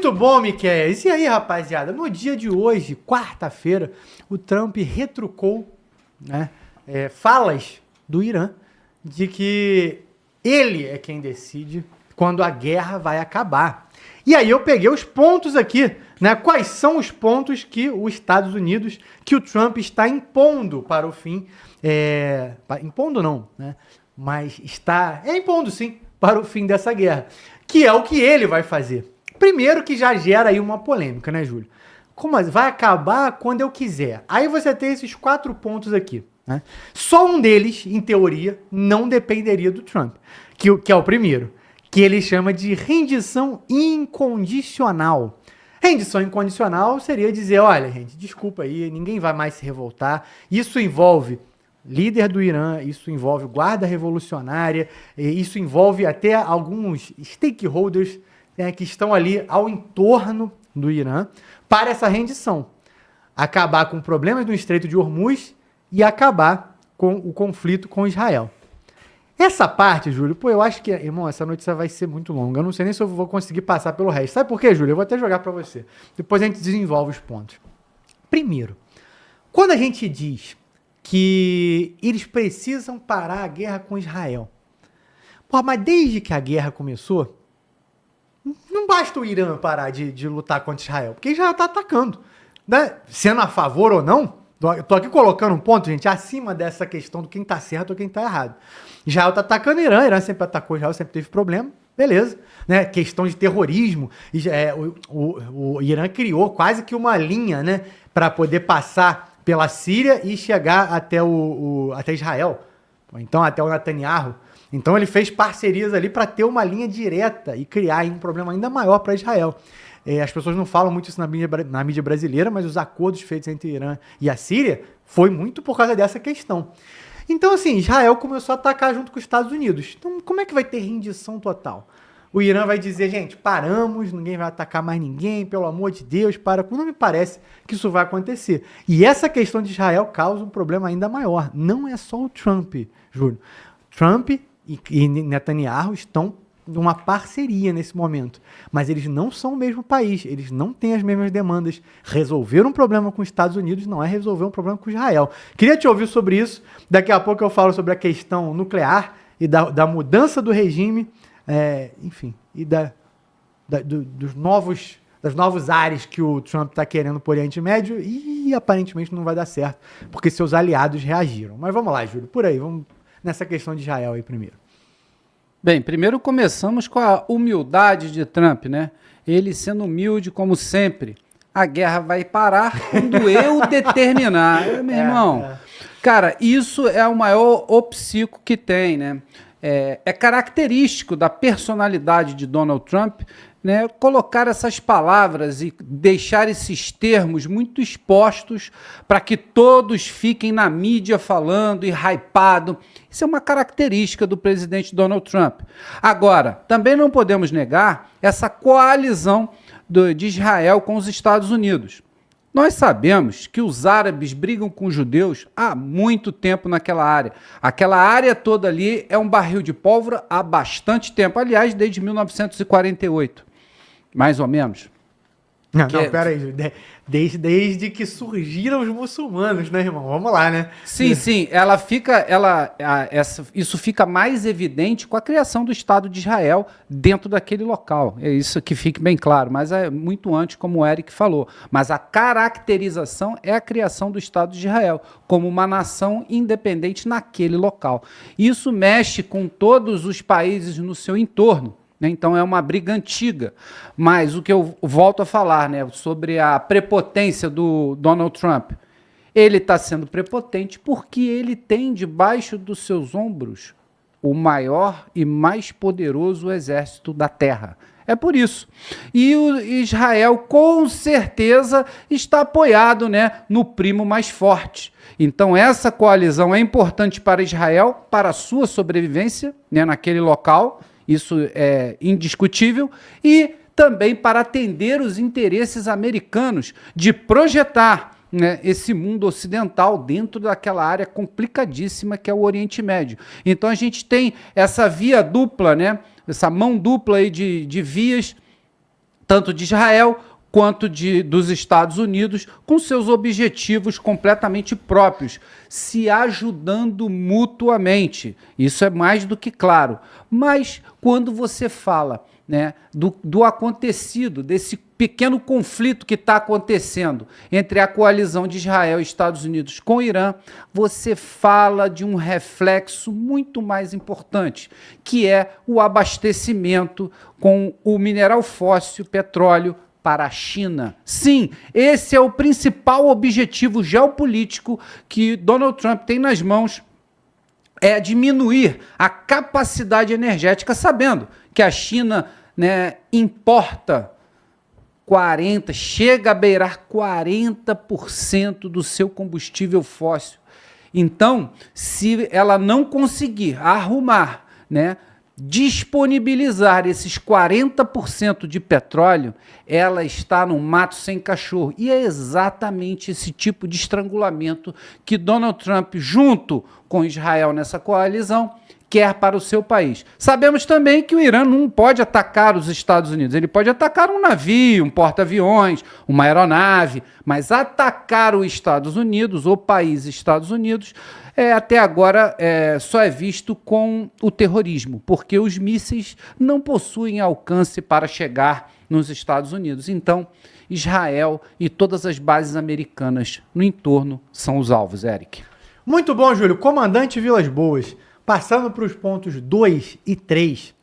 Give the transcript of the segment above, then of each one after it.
Muito bom, Miquéias. E aí, rapaziada? No dia de hoje, quarta-feira, o Trump retrucou, né, falas do Irã de que ele é quem decide quando a guerra vai acabar. E aí eu peguei os pontos aqui, né? Quais são os pontos que os Estados Unidos, que o Trump está impondo para o fim, impondo não, né? Mas está, impondo sim, para o fim dessa guerra, que é o que ele vai fazer. Primeiro que já gera aí uma polêmica, né, Júlio? Como assim? Vai acabar quando eu quiser. Aí você tem esses 4 pontos aqui, né? Só um deles, em teoria, não dependeria do Trump, que é o primeiro, que ele chama de rendição incondicional. Rendição incondicional seria dizer, olha, gente, desculpa aí, ninguém vai mais se revoltar. Isso envolve líder do Irã, isso envolve guarda revolucionária, isso envolve até alguns stakeholders, né, que estão ali ao entorno do Irã para essa rendição. Acabar com problemas no Estreito de Hormuz e acabar com o conflito com Israel. Essa parte, Júlio, eu acho que, irmão, essa notícia vai ser muito longa. Eu não sei nem se eu vou conseguir passar pelo resto. Sabe por quê, Júlio? Eu vou até jogar para você. Depois a gente desenvolve os pontos. Primeiro, quando a gente diz que eles precisam parar a guerra com Israel, mas desde que a guerra começou, não basta o Irã parar de lutar contra Israel, porque Israel está atacando, né? Sendo a favor ou não, eu tô aqui colocando um ponto, gente, acima dessa questão do quem está certo ou quem está errado. Israel está atacando o Irã sempre atacou Israel, sempre teve problema, beleza, né? Questão de terrorismo, o Irã criou quase que uma linha, né, para poder passar pela Síria e chegar até até Israel, então até o Netanyahu. Então ele fez parcerias ali para ter uma linha direta e criar um problema ainda maior para Israel. As pessoas não falam muito isso na mídia brasileira, mas os acordos feitos entre o Irã e a Síria foi muito por causa dessa questão. Então, assim, Israel começou a atacar junto com os Estados Unidos. Então, como é que vai ter rendição total? O Irã vai dizer, gente, paramos, ninguém vai atacar mais ninguém, pelo amor de Deus, para. Não me parece que isso vai acontecer. E essa questão de Israel causa um problema ainda maior. Não é só o Trump, Júlio. Trump e Netanyahu estão numa parceria nesse momento, mas eles não são o mesmo país, eles não têm as mesmas demandas. Resolver um problema com os Estados Unidos não é resolver um problema com Israel. Queria te ouvir sobre isso, daqui a pouco eu falo sobre a questão nuclear e da mudança do regime, enfim, e dos novos ares que o Trump está querendo por Oriente Médio e aparentemente não vai dar certo, porque seus aliados reagiram. Mas vamos lá, Júlio, por aí, vamos nessa questão de Israel aí primeiro. Bem, primeiro começamos com a humildade de Trump, né? Ele sendo humilde como sempre. A guerra vai parar quando eu determinar. Meu irmão, cara, isso é o maior obsíquio que tem, né? É característico da personalidade de Donald Trump, né, colocar essas palavras e deixar esses termos muito expostos para que todos fiquem na mídia falando e hypado. Isso é uma característica do presidente Donald Trump. Agora, também não podemos negar essa coalizão de Israel com os Estados Unidos. Nós sabemos que os árabes brigam com os judeus há muito tempo naquela área. Aquela área toda ali é um barril de pólvora há bastante tempo. Aliás, desde 1948, mais ou menos. Não, peraí, desde que surgiram os muçulmanos, né, irmão? Vamos lá, né? Sim, isso fica mais evidente com a criação do Estado de Israel dentro daquele local. É isso que fique bem claro, mas é muito antes, como o Eric falou. Mas a caracterização é a criação do Estado de Israel como uma nação independente naquele local. Isso mexe com todos os países no seu entorno. Então é uma briga antiga, mas o que eu volto a falar, né, sobre a prepotência do Donald Trump, ele está sendo prepotente porque ele tem debaixo dos seus ombros o maior e mais poderoso exército da Terra. É por isso. E o Israel, com certeza, está apoiado, né, no primo mais forte. Então essa coalizão é importante para Israel, para a sua sobrevivência, né, naquele local. Isso é indiscutível, e também para atender os interesses americanos de projetar, né, esse mundo ocidental dentro daquela área complicadíssima que é o Oriente Médio. Então a gente tem essa via dupla, né, essa mão dupla aí de vias tanto de Israel quanto dos Estados Unidos, com seus objetivos completamente próprios, se ajudando mutuamente. Isso é mais do que claro. Mas quando você fala, né, do acontecido, desse pequeno conflito que está acontecendo entre a coalizão de Israel e Estados Unidos com o Irã, você fala de um reflexo muito mais importante, que é o abastecimento com o mineral fóssil, petróleo, para a China. Sim, esse é o principal objetivo geopolítico que Donald Trump tem nas mãos, é diminuir a capacidade energética, sabendo que a China, né, importa chega a beirar 40% do seu combustível fóssil. Então, se ela não conseguir arrumar, né, disponibilizar esses 40% de petróleo, ela está no mato sem cachorro. E é exatamente esse tipo de estrangulamento que Donald Trump, junto com Israel nessa coalizão, quer para o seu país. Sabemos também que o Irã não pode atacar os Estados Unidos. Ele pode atacar um navio, um porta-aviões, uma aeronave, mas atacar os Estados Unidos, o país Estados Unidos, até agora só é visto com o terrorismo, porque os mísseis não possuem alcance para chegar nos Estados Unidos. Então, Israel e todas as bases americanas no entorno são os alvos, Eric. Muito bom, Júlio. Comandante Vilas Boas, passando para os pontos 2 e 3.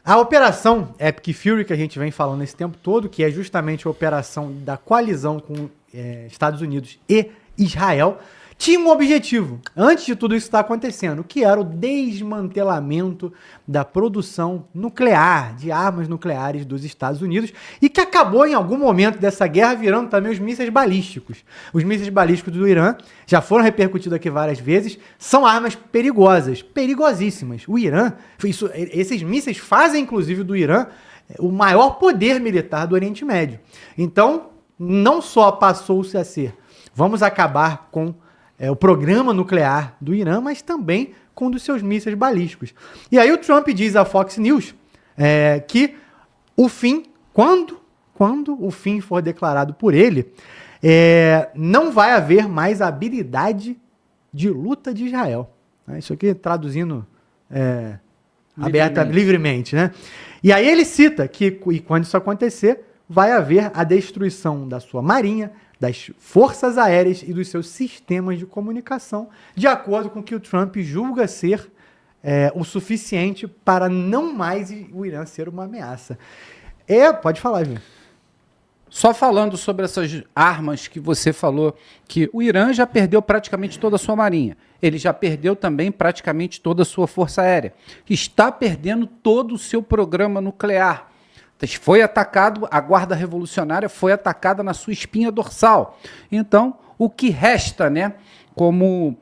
A operação Epic Fury, que a gente vem falando esse tempo todo, que é justamente a operação da coalizão com Estados Unidos e Israel, tinha um objetivo, antes de tudo isso estar acontecendo, que era o desmantelamento da produção nuclear, de armas nucleares dos Estados Unidos, e que acabou em algum momento dessa guerra virando também os mísseis balísticos. Os mísseis balísticos do Irã já foram repercutidos aqui várias vezes, são armas perigosas, perigosíssimas. O Irã, esses mísseis fazem inclusive do Irã o maior poder militar do Oriente Médio. Então, não só passou-se a ser, vamos acabar com o programa nuclear do Irã, mas também com um dos seus mísseis balísticos. E aí o Trump diz à Fox News que o fim, quando o fim for declarado por ele, não vai haver mais habilidade de luta de Israel. Isso aqui traduzindo livremente, né? E aí ele cita que quando isso acontecer, vai haver a destruição da sua marinha, das forças aéreas e dos seus sistemas de comunicação, de acordo com o que o Trump julga ser o suficiente para não mais o Irã ser uma ameaça. Pode falar, Viu. Só falando sobre essas armas que você falou, que o Irã já perdeu praticamente toda a sua marinha. Ele já perdeu também praticamente toda a sua força aérea. Está perdendo todo o seu programa nuclear. Foi atacado, a Guarda Revolucionária foi atacada na sua espinha dorsal. Então, o que resta, né, como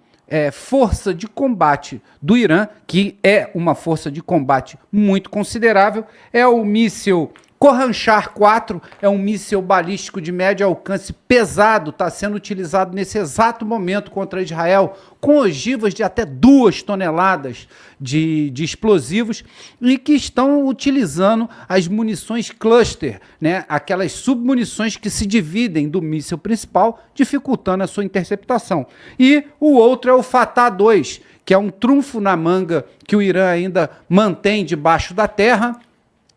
força de combate do Irã, que é uma força de combate muito considerável, é o míssil Khorramshahr 4, é um míssil balístico de médio alcance pesado, está sendo utilizado nesse exato momento contra Israel, com ogivas de até 2 toneladas de explosivos, e que estão utilizando as munições cluster, né? Aquelas submunições que se dividem do míssil principal, dificultando a sua interceptação. E o outro é o Fatah 2, que é um trunfo na manga que o Irã ainda mantém debaixo da terra,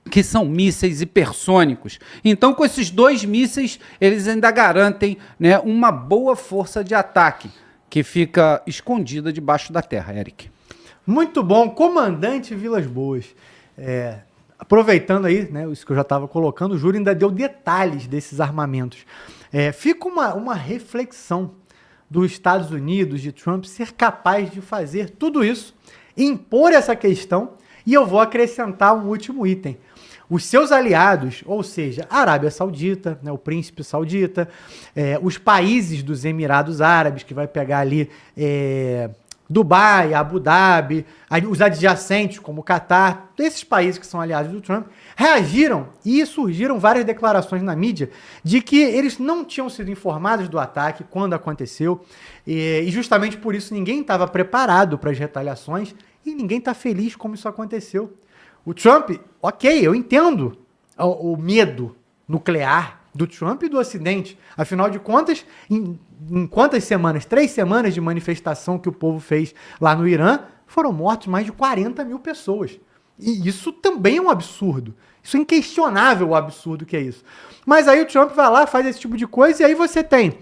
que são mísseis hipersônicos. Então, com esses 2 mísseis, eles ainda garantem, né, uma boa força de ataque, que fica escondida debaixo da terra, Eric. Muito bom. Comandante Vilas Boas. Aproveitando aí, né, isso que eu já estava colocando, o Júlio ainda deu detalhes desses armamentos. Fica uma reflexão dos Estados Unidos, de Trump, ser capaz de fazer tudo isso, impor essa questão, e eu vou acrescentar um último item. Os seus aliados, ou seja, a Arábia Saudita, né, o príncipe saudita, os países dos Emirados Árabes, que vai pegar ali Dubai, Abu Dhabi, os adjacentes, como o Catar, esses países que são aliados do Trump, reagiram e surgiram várias declarações na mídia de que eles não tinham sido informados do ataque quando aconteceu, e justamente por isso ninguém estava preparado para as retaliações e ninguém está feliz como isso aconteceu. O Trump, ok, eu entendo o medo nuclear do Trump e do Ocidente. Afinal de contas, em quantas semanas? 3 semanas de manifestação que o povo fez lá no Irã, foram mortos mais de 40 mil pessoas. E isso também é um absurdo. Isso é inquestionável o absurdo que é isso. Mas aí o Trump vai lá, faz esse tipo de coisa, e aí você tem...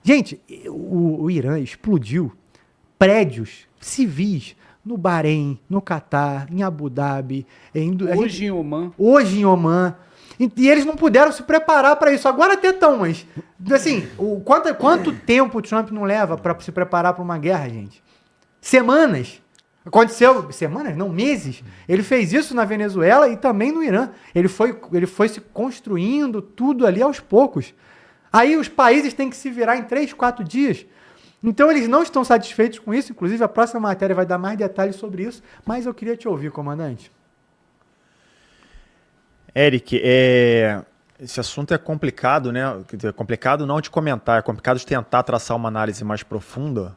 Gente, o Irã explodiu prédios civis no Bahrein, no Catar, em Abu Dhabi... Hoje em Omã. E eles não puderam se preparar para isso. Agora até estão, mas... Assim, quanto tempo o Trump não leva para se preparar para uma guerra, gente? Semanas. Aconteceu... Semanas? Não, meses. Ele fez isso na Venezuela e também no Irã. Ele foi se construindo tudo ali aos poucos. Aí os países têm que se virar em 3, 4 dias. Então eles não estão satisfeitos com isso. Inclusive a próxima matéria vai dar mais detalhes sobre isso. Mas eu queria te ouvir, comandante. Eric, esse assunto é complicado, né? É complicado não de comentar, é complicado de tentar traçar uma análise mais profunda,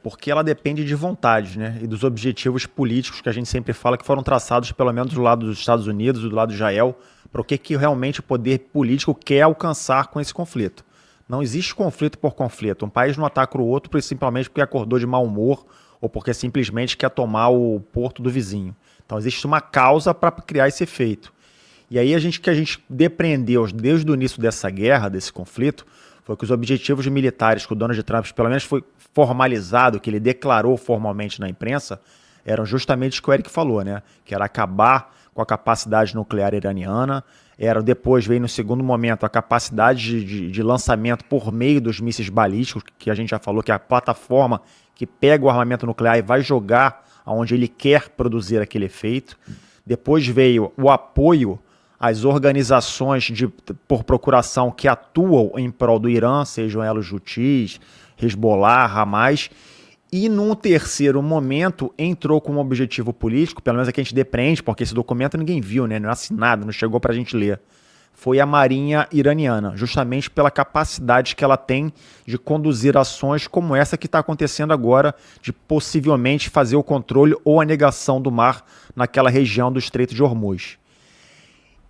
porque ela depende de vontade, né? E dos objetivos políticos que a gente sempre fala que foram traçados pelo menos do lado dos Estados Unidos e do lado de Israel, para o que realmente o poder político quer alcançar com esse conflito. Não existe conflito por conflito. Um país não ataca o outro simplesmente porque acordou de mau humor ou porque simplesmente quer tomar o porto do vizinho. Então existe uma causa para criar esse efeito. E aí que a gente depreendeu desde o início dessa guerra, desse conflito, foi que os objetivos militares que o Donald Trump, pelo menos foi formalizado, que ele declarou formalmente na imprensa, eram justamente o que o Eric falou, né? Que era acabar com a capacidade nuclear iraniana, depois veio no segundo momento a capacidade de lançamento por meio dos mísseis balísticos, que a gente já falou que é a plataforma que pega o armamento nuclear e vai jogar aonde ele quer produzir aquele efeito. Depois veio o apoio às organizações por procuração que atuam em prol do Irã, sejam elas Houthis, Hezbollah, Hamas, e num terceiro momento entrou com um objetivo político, pelo menos é que a gente depreende, porque esse documento ninguém viu, né? Não é assinado, não chegou para a gente ler. Foi a Marinha iraniana, justamente pela capacidade que ela tem de conduzir ações como essa que está acontecendo agora, de possivelmente fazer o controle ou a negação do mar naquela região do Estreito de Hormuz.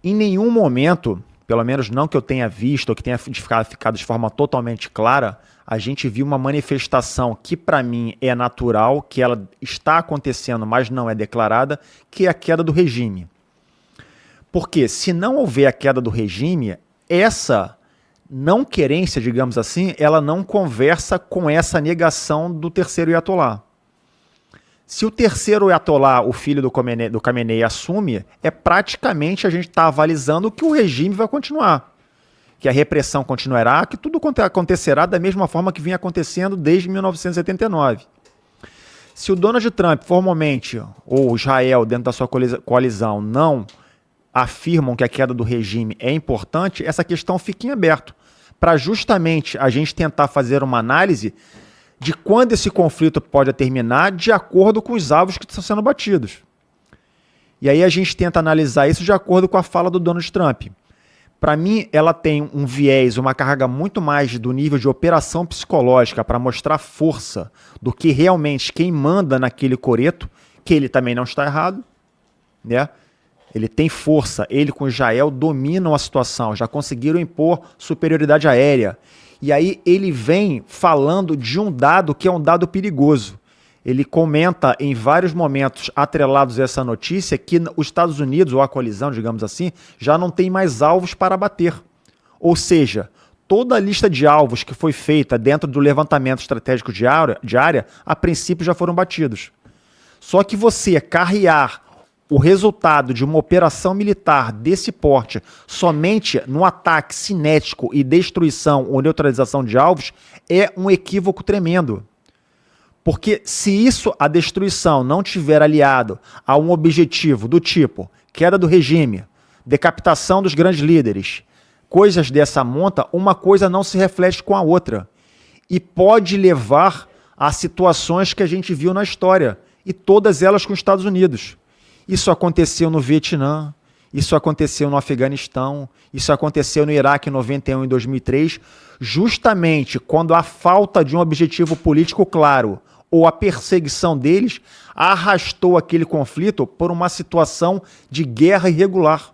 Em nenhum momento, pelo menos não que eu tenha visto, ou que tenha ficado de forma totalmente clara, a gente viu uma manifestação que para mim é natural, que ela está acontecendo, mas não é declarada, que é a queda do regime. Porque se não houver a queda do regime, essa não querência, digamos assim, ela não conversa com essa negação do terceiro Ayatollah. Se o terceiro Ayatollah, o filho do Khamenei, assume, praticamente a gente está avalizando que o regime vai continuar. Que a repressão continuará, que tudo acontecerá da mesma forma que vinha acontecendo desde 1979. Se o Donald Trump formalmente, ou Israel dentro da sua coalizão, não afirmam que a queda do regime é importante, essa questão fica em aberto, para justamente a gente tentar fazer uma análise de quando esse conflito pode terminar de acordo com os alvos que estão sendo batidos. E aí a gente tenta analisar isso de acordo com a fala do Donald Trump. Para mim, ela tem um viés, uma carga muito mais do nível de operação psicológica para mostrar força do que realmente quem manda naquele coreto, que ele também não está errado, né? Ele tem força, ele com Israel dominam a situação, já conseguiram impor superioridade aérea. E aí ele vem falando de um dado que é um dado perigoso. Ele comenta em vários momentos atrelados a essa notícia que os Estados Unidos, ou a coalizão, digamos assim, já não tem mais alvos para bater. Ou seja, toda a lista de alvos que foi feita dentro do levantamento estratégico de área, a princípio já foram batidos. Só que você carrear o resultado de uma operação militar desse porte somente no ataque cinético e destruição ou neutralização de alvos é um equívoco tremendo. Porque se isso, a destruição, não tiver aliado a um objetivo do tipo queda do regime, decapitação dos grandes líderes, coisas dessa monta, uma coisa não se reflete com a outra. E pode levar a situações que a gente viu na história, e todas elas com os Estados Unidos. Isso aconteceu no Vietnã, isso aconteceu no Afeganistão, isso aconteceu no Iraque em 91 e 2003, justamente quando a falta de um objetivo político claro ou a perseguição deles arrastou aquele conflito por uma situação de guerra irregular.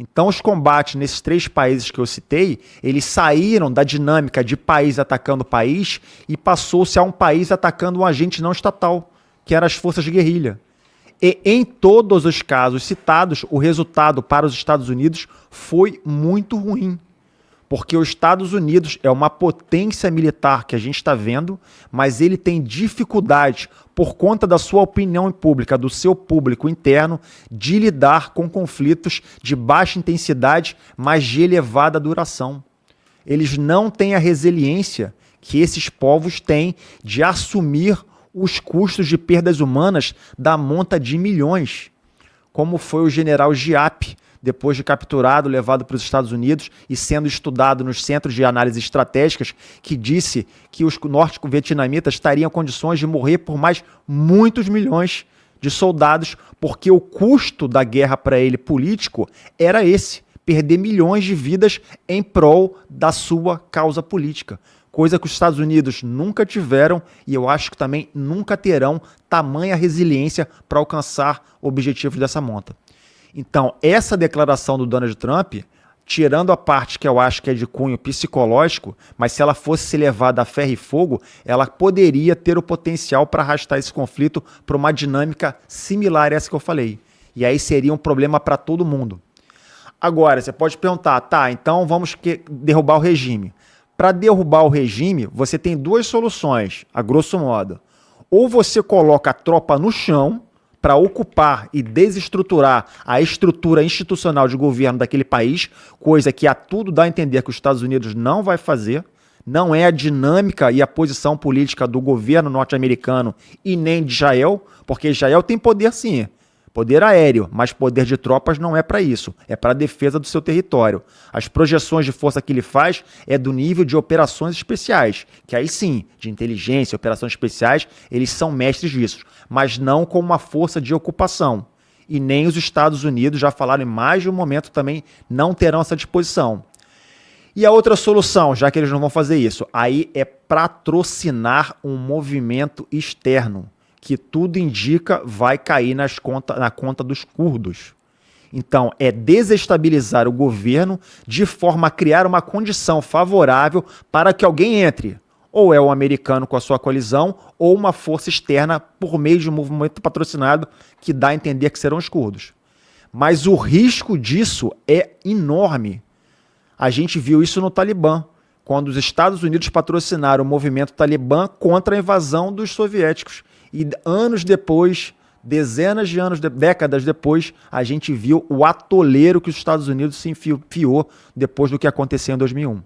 Então, os combates nesses 3 países que eu citei, eles saíram da dinâmica de país atacando país e passou-se a um país atacando um agente não estatal, que eram as forças de guerrilha. E em todos os casos citados, o resultado para os Estados Unidos foi muito ruim. Porque os Estados Unidos é uma potência militar que a gente está vendo, mas ele tem dificuldade, por conta da sua opinião pública, do seu público interno, de lidar com conflitos de baixa intensidade, mas de elevada duração. Eles não têm a resiliência que esses povos têm de assumir os custos de perdas humanas da monta de milhões, como foi o general Giap, depois de capturado, levado para os Estados Unidos e sendo estudado nos centros de análise estratégicas, que disse que os norte-vietnamitas estariam em condições de morrer por mais muitos milhões de soldados, porque o custo da guerra para ele político era esse, perder milhões de vidas em prol da sua causa política. Coisa que os Estados Unidos nunca tiveram e eu acho que também nunca terão tamanha resiliência para alcançar objetivos dessa monta. Então, essa declaração do Donald Trump, tirando a parte que eu acho que é de cunho psicológico, mas se ela fosse levada a ferro e fogo, ela poderia ter o potencial para arrastar esse conflito para uma dinâmica similar a essa que eu falei. E aí seria um problema para todo mundo. Agora, você pode perguntar, tá, então vamos derrubar o regime. Para derrubar o regime, você tem 2 soluções, a grosso modo. Ou você coloca a tropa no chão para ocupar e desestruturar a estrutura institucional de governo daquele país, coisa que a tudo dá a entender que os Estados Unidos não vai fazer, não é a dinâmica e a posição política do governo norte-americano e nem de Israel, porque Israel tem poder sim, poder aéreo, mas poder de tropas não é para isso, é para a defesa do seu território. As projeções de força que ele faz é do nível de operações especiais, que aí sim, de inteligência, operações especiais, eles são mestres disso, mas não como uma força de ocupação. E nem os Estados Unidos, já falaram em mais de um momento, também não terão essa disposição. E a outra solução, já que eles não vão fazer isso, aí é patrocinar um movimento externo, que tudo indica vai cair na conta dos curdos. Então, é desestabilizar o governo de forma a criar uma condição favorável para que alguém entre. Ou é o americano com a sua coalizão, ou uma força externa por meio de um movimento patrocinado que dá a entender que serão os curdos. Mas o risco disso é enorme. A gente viu isso no Talibã, quando os Estados Unidos patrocinaram o movimento Talibã contra a invasão dos soviéticos. E anos depois, dezenas de anos, décadas depois, a gente viu o atoleiro que os Estados Unidos se enfiou depois do que aconteceu em 2001.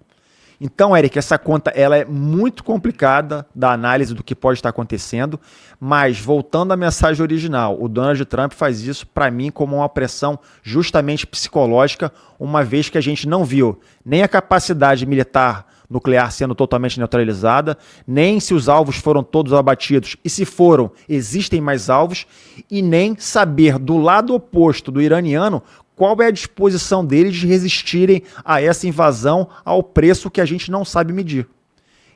Então, Eric, essa conta ela é muito complicada da análise do que pode estar acontecendo, mas voltando à mensagem original, o Donald Trump faz isso para mim como uma pressão justamente psicológica, uma vez que a gente não viu nem a capacidade militar nuclear sendo totalmente neutralizada, nem se os alvos foram todos abatidos, e se foram, existem mais alvos, e nem saber do lado oposto do iraniano qual é a disposição deles de resistirem a essa invasão ao preço que a gente não sabe medir.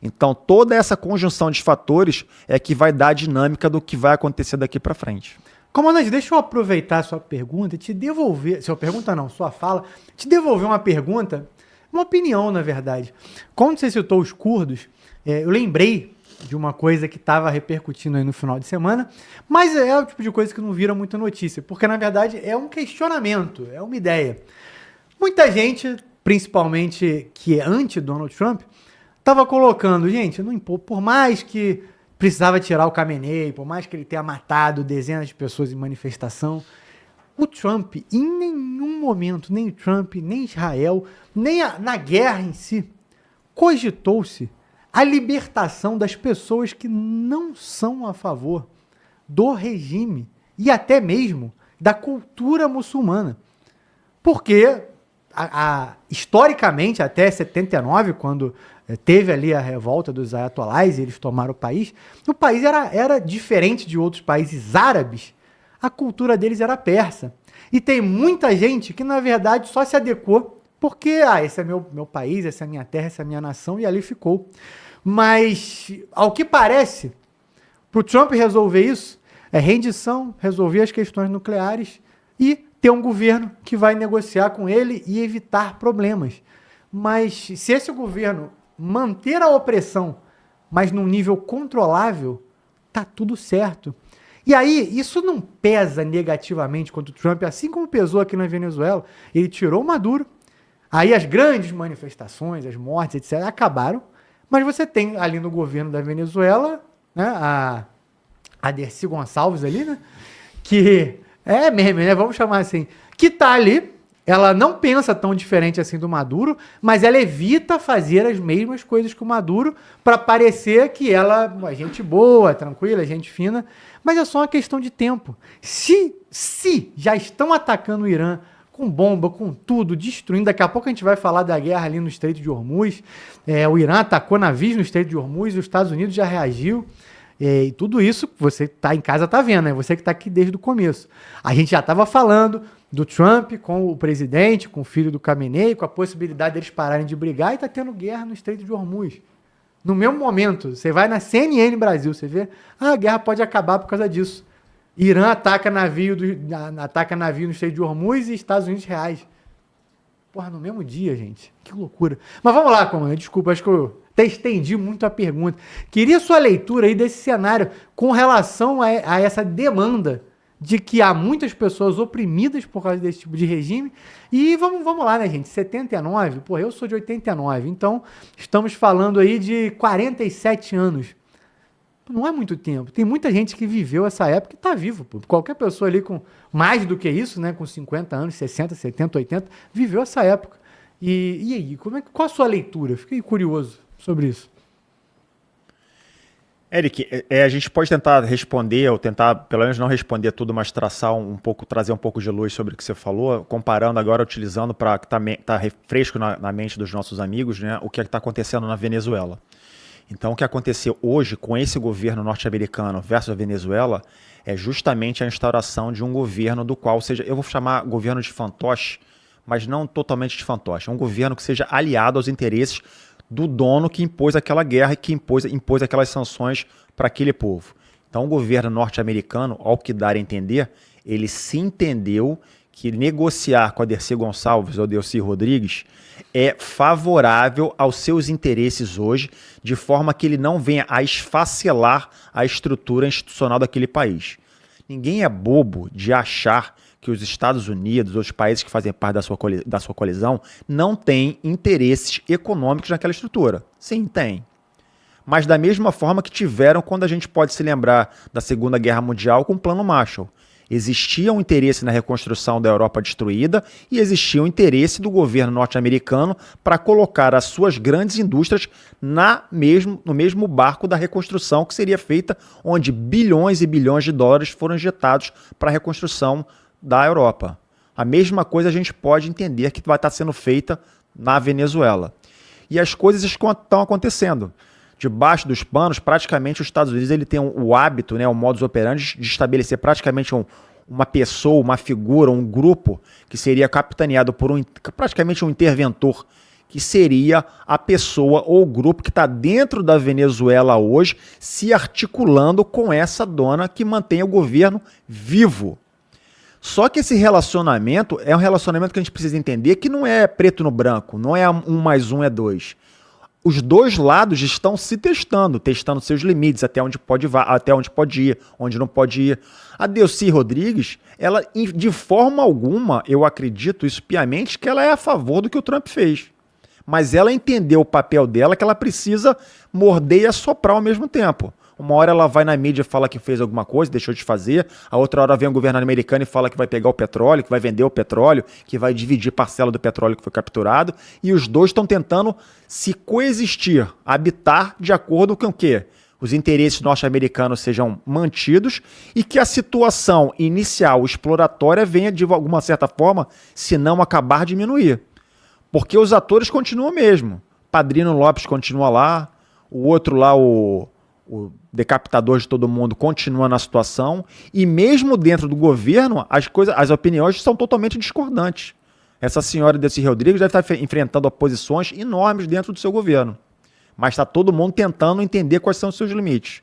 Então, toda essa conjunção de fatores é que vai dar a dinâmica do que vai acontecer daqui para frente. Comandante, deixa eu aproveitar a sua pergunta e te devolver, sua pergunta não, sua fala, te devolver uma pergunta, uma opinião, na verdade. Quando você citou os curdos, eu lembrei de uma coisa que estava repercutindo aí no final de semana, mas é o tipo de coisa que não vira muita notícia, porque na verdade é um questionamento, é uma ideia. Muita gente, principalmente que é anti-Donald Trump, estava colocando, gente, não importa, por mais que precisava tirar o Khamenei, por mais que ele tenha matado dezenas de pessoas em manifestação, o Trump, em nenhum momento, nem o Trump, nem Israel, nem na guerra em si, cogitou-se a libertação das pessoas que não são a favor do regime e até mesmo da cultura muçulmana. Porque, historicamente, até 79, quando teve ali a revolta dos ayatolás e eles tomaram o país era diferente de outros países árabes, a cultura deles era persa. E tem muita gente que, na verdade, só se adequou porque, esse é meu país, essa é a minha terra, essa é a minha nação, e ali ficou. Mas, ao que parece, para o Trump resolver isso, é rendição, resolver as questões nucleares e ter ter um governo que vai negociar com ele e evitar problemas. Mas se esse governo manter a opressão, mas num nível controlável, tá tudo certo. E aí, isso não pesa negativamente contra o Trump, assim como pesou aqui na Venezuela. Ele tirou o Maduro, aí as grandes manifestações, as mortes, etc., acabaram, mas você tem ali no governo da Venezuela, né, a Dercy Gonçalves ali, né, que é meme, né, vamos chamar assim, que tá ali, ela não pensa tão diferente assim do Maduro, mas ela evita fazer as mesmas coisas que o Maduro para parecer que ela é uma gente boa, tranquila, gente fina, mas é só uma questão de tempo. Se já estão atacando o Irã com bomba, com tudo, destruindo, daqui a pouco a gente vai falar da guerra ali no Estreito de Hormuz, o Irã atacou navios no Estreito de Hormuz, os Estados Unidos já reagiu, e tudo isso, você está em casa está vendo, né? Você que está aqui desde o começo. A gente já estava falando do Trump com o presidente, com o filho do Khamenei, com a possibilidade deles pararem de brigar, e está tendo guerra no Estreito de Hormuz. No mesmo momento, você vai na CNN Brasil, você vê, a guerra pode acabar por causa disso. Irã ataca navio no Estreito de Hormuz e Estados Unidos reage. Porra, no mesmo dia, gente. Que loucura. Mas vamos lá, comandante. Desculpa, acho que eu até estendi muito a pergunta. Queria sua leitura aí desse cenário com relação a essa demanda de que há muitas pessoas oprimidas por causa desse tipo de regime. E vamos lá, né, gente? 79, pô, eu sou de 89, então estamos falando aí de 47 anos. Não é muito tempo. Tem muita gente que viveu essa época e está vivo. Pô. Qualquer pessoa ali com mais do que isso, né, com 50 anos, 60, 70, 80, viveu essa época. E aí, qual a sua leitura? Fiquei curioso sobre isso. Eric, a gente pode tentar responder, ou tentar, pelo menos não responder tudo, mas traçar trazer um pouco de luz sobre o que você falou, comparando agora, utilizando para que tá fresco na mente dos nossos amigos, né, o que está acontecendo na Venezuela. Então, o que aconteceu hoje com esse governo norte-americano versus a Venezuela é justamente a instauração de um governo do qual seja, eu vou chamar governo de fantoche, mas não totalmente de fantoche, é um governo que seja aliado aos interesses do dono que impôs aquela guerra e que impôs aquelas sanções para aquele povo. Então, o governo norte-americano, ao que dar a entender, ele se entendeu que negociar com a Dercy Gonçalves ou Delcy Rodrigues é favorável aos seus interesses hoje, de forma que ele não venha a esfacelar a estrutura institucional daquele país. Ninguém é bobo de achar que os Estados Unidos, os países que fazem parte da sua coalizão, não têm interesses econômicos naquela estrutura. Sim, tem. Mas da mesma forma que tiveram quando a gente pode se lembrar da Segunda Guerra Mundial com o Plano Marshall. Existia um interesse na reconstrução da Europa destruída e existia um interesse do governo norte-americano para colocar as suas grandes indústrias no mesmo barco da reconstrução que seria feita, onde bilhões e bilhões de dólares foram injetados para a reconstrução da Europa. A mesma coisa a gente pode entender que vai estar sendo feita na Venezuela. E as coisas estão acontecendo. Debaixo dos panos, praticamente os Estados Unidos ele tem o hábito, né, o modus operandi de estabelecer praticamente uma pessoa, uma figura, um grupo que seria capitaneado por praticamente um interventor, que seria a pessoa ou o grupo que está dentro da Venezuela hoje se articulando com essa dona que mantém o governo vivo. Só que esse relacionamento é um relacionamento que a gente precisa entender que não é preto no branco, não é 1 mais 1 é 2. Os dois lados estão se testando seus limites, até onde pode ir, onde não pode ir. A Delcy Rodrigues, ela, de forma alguma, eu acredito isso piamente, que ela é a favor do que o Trump fez. Mas ela entendeu o papel dela, que ela precisa morder e assoprar ao mesmo tempo. Uma hora ela vai na mídia e fala que fez alguma coisa, deixou de fazer. A outra hora vem o governo americano e fala que vai pegar o petróleo, que vai vender o petróleo, que vai dividir parcela do petróleo que foi capturado. E os dois estão tentando se coexistir, habitar de acordo com o quê? Os interesses norte-americanos sejam mantidos e que a situação inicial exploratória venha, de alguma certa forma, se não acabar, diminuir. Porque os atores continuam mesmo. Padrino Lopes continua lá, o outro lá, o decapitador de todo mundo, continua na situação, e mesmo dentro do governo, as opiniões são totalmente discordantes. Essa senhora Delcy Rodrigues deve estar enfrentando oposições enormes dentro do seu governo. Mas está todo mundo tentando entender quais são os seus limites.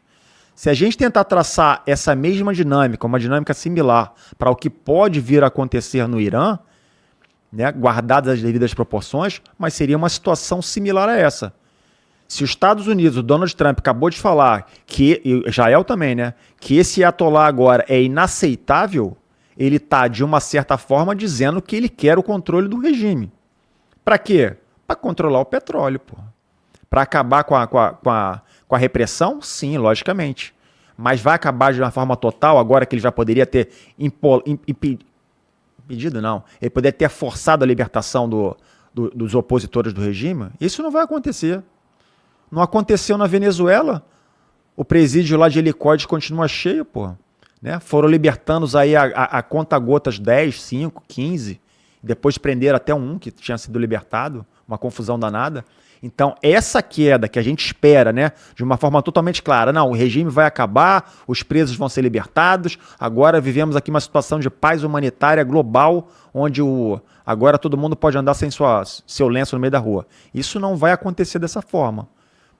Se a gente tentar traçar essa mesma dinâmica, uma dinâmica similar para o que pode vir a acontecer no Irã, né, guardadas as devidas proporções, mas seria uma situação similar a essa. Se os Estados Unidos, o Donald Trump acabou de falar, e Israel também, né, que esse atolá agora é inaceitável, ele está, de uma certa forma, dizendo que ele quer o controle do regime. Para quê? Para controlar o petróleo, pô. Para acabar com a repressão? Sim, logicamente. Mas vai acabar de uma forma total, agora que ele já poderia ter impedido, não. Ele poderia ter forçado a libertação dos opositores do regime? Isso não vai acontecer. Não aconteceu na Venezuela. O presídio lá de helicópteros continua cheio, pô. Né? Foram libertando aí a conta-gotas 10, 5, 15. Depois prenderam até um que tinha sido libertado. Uma confusão danada. Então, essa queda que a gente espera, né, de uma forma totalmente clara, não, o regime vai acabar, os presos vão ser libertados, agora vivemos aqui uma situação de paz humanitária global, onde agora todo mundo pode andar sem seu lenço no meio da rua. Isso não vai acontecer dessa forma.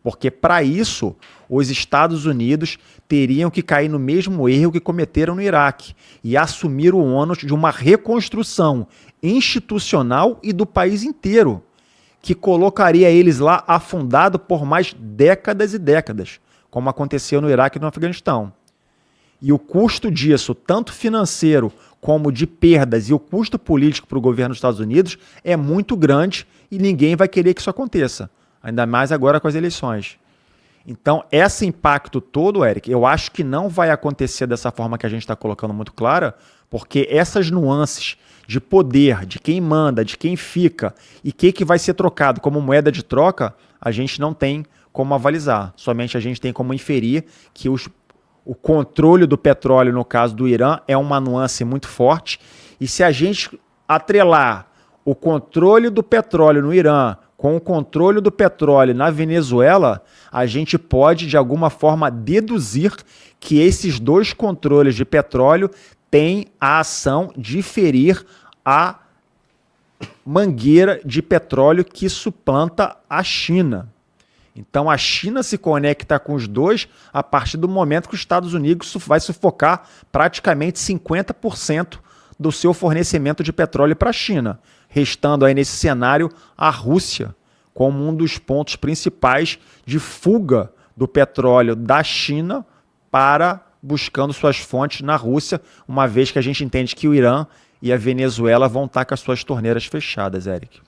Porque, para isso, os Estados Unidos teriam que cair no mesmo erro que cometeram no Iraque e assumir o ônus de uma reconstrução institucional e do país inteiro, que colocaria eles lá afundado por mais décadas e décadas, como aconteceu no Iraque e no Afeganistão. E o custo disso, tanto financeiro como de perdas, e o custo político para o governo dos Estados Unidos é muito grande e ninguém vai querer que isso aconteça, ainda mais agora com as eleições. Então, esse impacto todo, Eric, eu acho que não vai acontecer dessa forma que a gente está colocando muito clara, porque essas nuances de poder, de quem manda, de quem fica e o que vai ser trocado como moeda de troca, a gente não tem como avalizar. Somente a gente tem como inferir que o controle do petróleo, no caso do Irã, é uma nuance muito forte. E se a gente atrelar o controle do petróleo no Irã com o controle do petróleo na Venezuela, a gente pode, de alguma forma, deduzir que esses dois controles de petróleo tem a ação de ferir a mangueira de petróleo que suplanta a China. Então a China se conecta com os dois a partir do momento que os Estados Unidos vai sufocar praticamente 50% do seu fornecimento de petróleo para a China, restando aí nesse cenário a Rússia como um dos pontos principais de fuga do petróleo da China para buscando suas fontes na Rússia, uma vez que a gente entende que o Irã e a Venezuela vão estar com as suas torneiras fechadas, Eric.